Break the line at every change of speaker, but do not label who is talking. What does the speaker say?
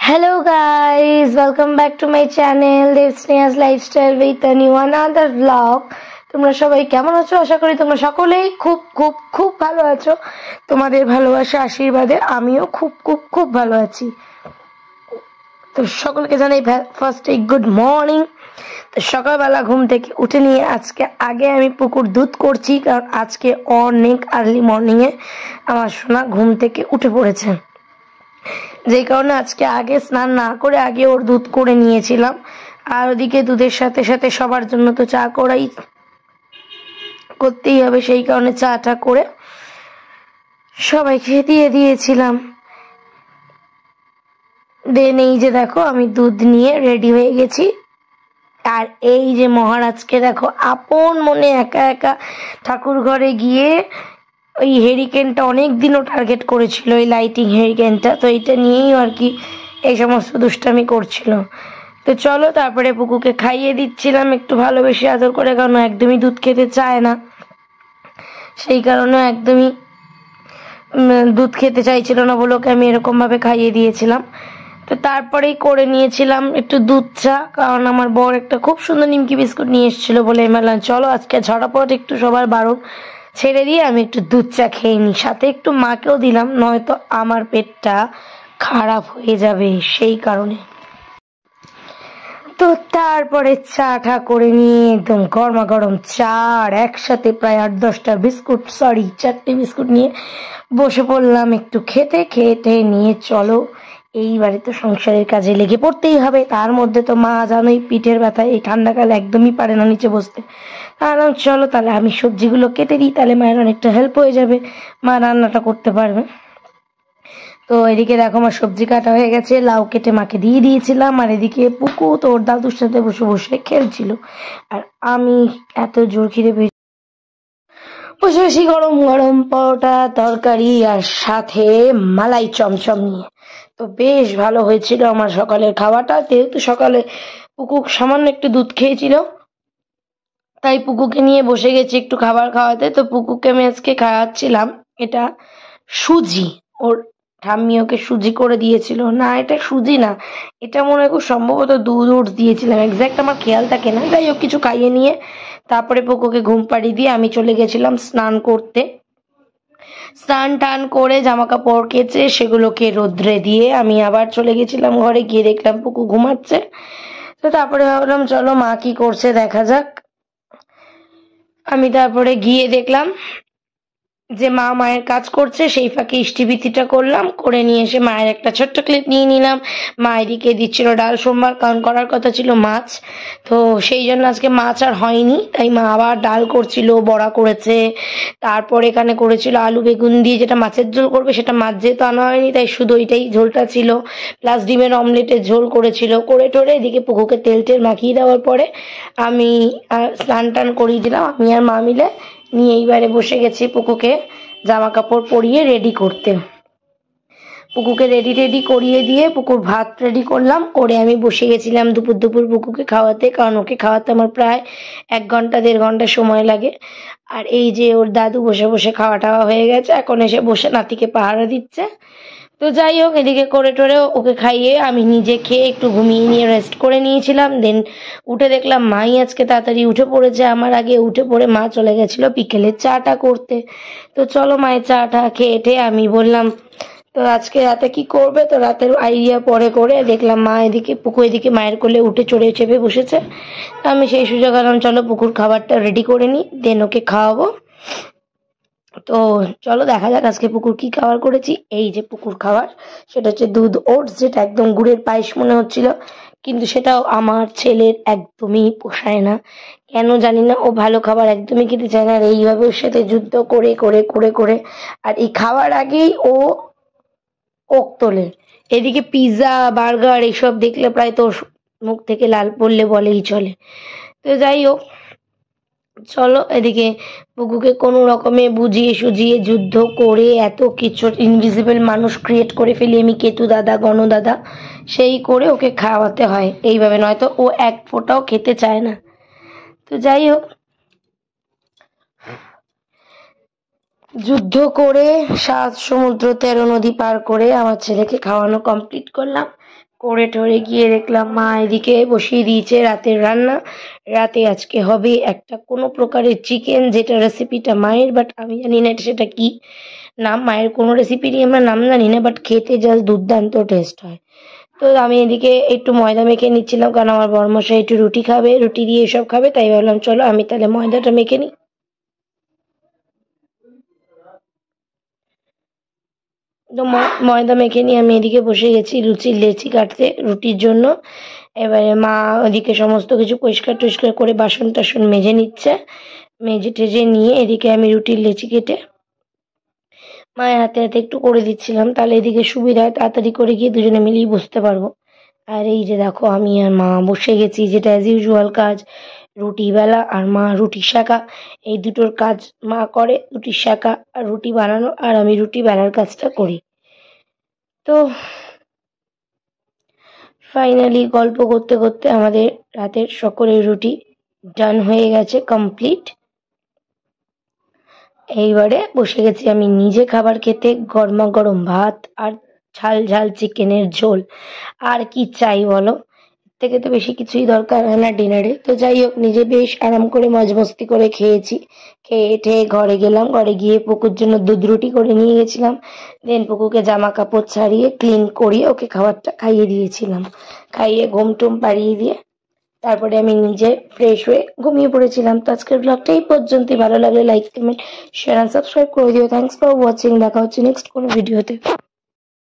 Hello guys, welcome back to my channel Devsneha's Lifestyle with a new another vlog. তোমরা সবাই কেমন আছো? আশা করি তোমরা সকলেই খুব খুব খুব ভালো আছো। তোমাদের ভালোবাসা আশীর্বাদে আমিও খুব খুব খুব ভালো আছি। তো সকলকে জানাই ফার্স্টে গুড মর্নিং। তো সকালবেলা ঘুম থেকে উঠে নিয়ে আজকে আগে আমি পুকুর দুধ করছি, কারণ আজকে অনেক আর্লি মর্নিংয়ে আমার সোনা ঘুম থেকে উঠে পড়েছে, যেই কারণে আজকে আগে স্নান না করে আগে ওর দুধ করে নিয়েছিলাম। আর ওদিকে দুধের সাথে সাথে সবার জন্য তো চা করতেই হবে, সেই কারণে চাটা করে সবাইকে দিয়ে দিয়েছিলাম। দেন এই যে দেখো আমি দুধ নিয়ে রেডি হয়ে গেছি। আর এই যে মহারাজকে দেখো আপন মনে একা একা ঠাকুর ঘরে গিয়ে ওই হেরিকেনটা অনেক দিনও টার্গেট করেছিল, ওই লাইটিং হেরিকেনটা, তো এইটা নিয়েই আর কি এই সমস্ত দুষ্টামি করছিল। তো চলো তারপরে পুকুকে খাইয়ে দিচ্ছিলাম একটু ভালোবেসে আদর করে, কারণ একদমই দুধ খেতে চায় না, সেই কারণে একদমই দুধ খেতে চাইছিল না বলে ওকে আমি এরকমভাবে খাইয়ে দিয়েছিলাম। তো তারপরেই করে নিয়েছিলাম একটু দুধ চা, কারণ আমার বর একটা খুব সুন্দর নিমকি বিস্কুট নিয়ে এসেছিলো বলে আমি বললাম চলো আজকে ঝটাপট একটু সবার বারণ ছেড়ে দিয়ে আমি একটু দুধ চা খেয়ে নিই, সাথে একটু মাকেও দিলাম, নয়তো আমার পেটটা খারাপ হয়ে যাবে, সেই কারণে। তো তারপরে চাটা করে নিয়ে একদম গরমা গরম চা আর একসাথে প্রায় 8-10টা বিস্কুট, 4টে বিস্কুট নিয়ে বসে পড়লাম একটু খেতে নিয়ে চলো এইবারে তো সংসারের কাজে লেগে পড়তেই হবে। তার মধ্যে তো মা জানোই পিঠের ব্যথা, এই ঠান্ডাকালে একদমই পারে না নিচে বসতে। তাহলে চলো তাহলে আমি সবজিগুলো কেটে দিই, তাহলে মায়ের অনেকটা হেল্প হয়ে যাবে, মা রান্নাটা করতে পারবে। তো এদিকে দেখো আমার সবজি কাটা হয়ে গেছে, লাউ কেটে মাকে দিয়ে দিয়েছিলাম, আর এদিকে পুকু তো ওর দাদুর সাথে বসে বসে খেলছিল, আর আমি এত জোর খিদে পেয়েছি বসে বসে গরম গরম পরোটা তরকারি আর সাথে মালাই চমচম নিয়ে। তো বেশ ভালো হয়েছিল আমার সকালের খাওয়াটা, যেহেতু সকালে পুকু সামান্য একটু দুধ খেয়েছিল, তাই পুকুকে নিয়ে বসে গেছি একটু খাবার খাওয়াতে। তো পুকুকে আমি আজকে খাওয়াচ্ছিলাম এটা সুজি, ওর ঠাম্মি ওকে সুজি করে দিয়েছিল, না এটা সুজি না, এটা মনে হয় খুব সম্ভবত দুধ ওটস দিয়েছিলাম, এক্স্যাক্ট আমার খেয়াল থাকে না। যাই হোক কিছু খাইয়ে নিয়ে তারপরে পুকুকে ঘুম পাড়িয়ে দিয়ে আমি চলে গেছিলাম স্নান করতে। স্নান টান করে জামা কাপড় কেচে সেগুলোকে রোদ্রে দিয়ে আমি আবার চলে গেছিলাম ঘরে, গিয়ে দেখলাম পুকু ঘুমাচ্ছে। তো তারপরে ভাবলাম চলো মা কি করছে দেখা যাক। আমি তারপরে গিয়ে দেখলাম যে মা মায়ের কাজ করছে, সেই ফাঁকে ইষ্টিভিতিটা করলাম, করে নিয়ে এসে মায়ের একটা ছোট্ট ক্লিপ নিয়ে নিলাম। মা এদিকে দিচ্ছিল ডাল, সোমবার কারণ করার কথা ছিল মাছ, তো সেই জন্য আজকে মাছ আর হয়নি, তাই মা আবার ডাল করছিল, বড়া করেছে, তারপর এখানে করেছিল আলু বেগুন দিয়ে যেটা মাছের ঝোল করবে, সেটা মাছ যেহেতু আনা হয়নি তাই শুধু ওইটাই ঝোলটা ছিল, প্লাস ডিমের অমলেটের ঝোল করেছিল। করে টোরে এদিকে পুকুকে তেল মাখিয়ে দেওয়ার পরে আমি স্নান টান করিয়ে দিলাম, আমি আর মা মিলে নিয়ে এইবারে বসে গেছি পুকুকে জামা কাপড় পরিয়ে রেডি করতে। পুকুকে রেডি করিয়ে দিয়ে পুকুর ভাত রেডি করলাম, করে আমি বসে গেছিলাম দুপুর পুকুকে খাওয়াতে, কারণ ওকে খাওয়াতে আমার প্রায় 1-1.5 ঘন্টা সময় লাগে। আর এই যে ওর দাদু বসে বসে খাওয়া টাওয়া হয়ে গেছে, এখন এসে বসে নাতিকে পাহারা দিচ্ছে। তো যাই হোক এদিকে করে টোরে ওকে খাইয়ে আমি নিজে খেয়ে একটু ঘুমিয়ে নিয়ে রেস্ট করে নিয়েছিলাম। দেন উঠে দেখলাম মাই আজকে তাড়াতাড়ি উঠে পড়েছে, আমার আগে উঠে পড়ে মা চলে গেছিল বিকেলে চাটা করতে। তো চলো মায়ের চাটা খেয়ে আমি বললাম তো আজকে রাতে কি করবে, তো রাতের আইডিয়া পরে করে দেখলাম মা এদিকে পুকু এদিকে মায়ের কোলে উঠে চড়ে চেপে বসেছে। আমি সেই সুযোগ আনলাম চলো পুকুর খাবারটা রেডি করে নিই, দেন ওকে খাওয়াবো। তো চলো দেখা যাক আজকে পুকুর কি খাবার করেছি। এই যে পুকুর খাবার, সেটা হচ্ছে দুধ ওটস, যেটা একদম গুড়ের পায়েস মনে হচ্ছিল, কিন্তু সেটাও আমার ছেলের একদমই পোষায় না, কেন জানি না, ও ভালো খাবার একদমই খেতে চায় না, আর এইভাবে ওর সাথে যুদ্ধ করে করে করে করে আর এই খাওয়ার আগেই ও ওক তোলে। এদিকে পিৎজা বার্গার এইসব দেখলে প্রায় তো মুখ থেকে লাল পড়লে বলেই চলে। তো যাই হোক চলো এদিকে পুকুকে কোনো রকমে বুঝিয়ে সুঝিয়ে যুদ্ধ করে এত কিছু ইনভিজিবল মানুষ ক্রিয়েট করে ফেলি আমি, কেতু দাদা গণ দাদা, সেই করে ওকে খাওয়াতে হয় এইভাবে, নয়তো ও এক ফোঁটাও খেতে চায় না। তো যাই হোক যুদ্ধ করে 7 সমুদ্র 13 নদী পার করে আমার ছেলেকে খাওয়ানো কমপ্লিট করলাম। করে টরে গিয়ে দেখলাম মা এদিকে বসিয়ে দিয়েছে রাতের রান্না। রাতে আজকে হবে একটা কোনো প্রকারের চিকেন, যেটা রেসিপিটা মায়ের, বাট আমি জানি না সেটা কি নাম। মায়ের কোনো রেসিপিরই আমরা নাম জানি না, বাট খেতে জাস্ট দুর্দান্ত টেস্ট হয়। তো আমি এদিকে একটু ময়দা মেখে নিচ্ছিলাম, কারণ আমার বড়মশাই একটু রুটি খাবে, রুটি দিয়ে এসব খাবে, তাই ভাবলাম চলো আমি তাহলে ময়দাটা মেখে নিই। তো ময়দা মেখে নিয়ে আমি এদিকে বসে গেছি লুচির লেচি কাটতে রুটির জন্য। এবারে মা ওদিকে সমস্ত কিছু পরিষ্কার টরিষ্কার করে বাসন টাসন মেজে নিচ্ছে। মেজে টেজে নিয়ে এদিকে আমি রুটির লেচি কেটে মায়ের হাতে হাতে একটু করে দিচ্ছিলাম, তাহলে এদিকে সুবিধা হয়, তাড়াতাড়ি করে গিয়ে দুজনে মিলেই বসতে পারবো। আর এই যে দেখো আমি আর মা বসে গেছি, যেটা অ্যাজ ইউজুয়াল কাজ, রুটি বেলা আর মা রুটি সেঁকা। এই দুটোর কাজ মা করে, রুটি সেঁকা আর রুটি বানানো, আর আমি রুটি বেলার কাজটা করি। তো ফাইনালি গল্প করতে করতে আমাদের রাতের সকলের রুটি ডান হয়ে গেছে, কমপ্লিট। এইবারে বসে গেছি আমি নিজে খাবার খেতে, গরমা গরম ভাত আর ঝাল ঝাল চিকেনের ঝোল। আর কি চাই বলো, এর থেকে তো বেশি কিছুই দরকার হয় না ডিনারে। তো যাই হোক, নিজে বেশ আরাম করে মজ মস্তি করে খেয়েছি। খেয়ে ঠেয়ে ঘরে গেলাম, ঘরে গিয়ে পুকুর জন্য দুধ রুটি করে নিয়ে গেছিলাম। দেন পুকুকে জামা কাপড় ছাড়িয়ে ক্লিন করিয়ে ওকে খাবারটা খাইয়ে দিয়েছিলাম। খাইয়ে ঘুম টুম পাড়িয়ে দিয়ে তারপরে আমি নিজে ফ্রেশ হয়ে ঘুমিয়ে পড়েছিলাম। তো আজকের ব্লগটা এই পর্যন্তই। ভালো লাগলে লাইক কমেন্ট শেয়ার আর সাবস্ক্রাইব করে দিও। Thanks for watching. দেখা হচ্ছে নেক্সট কোনো ভিডিওতে।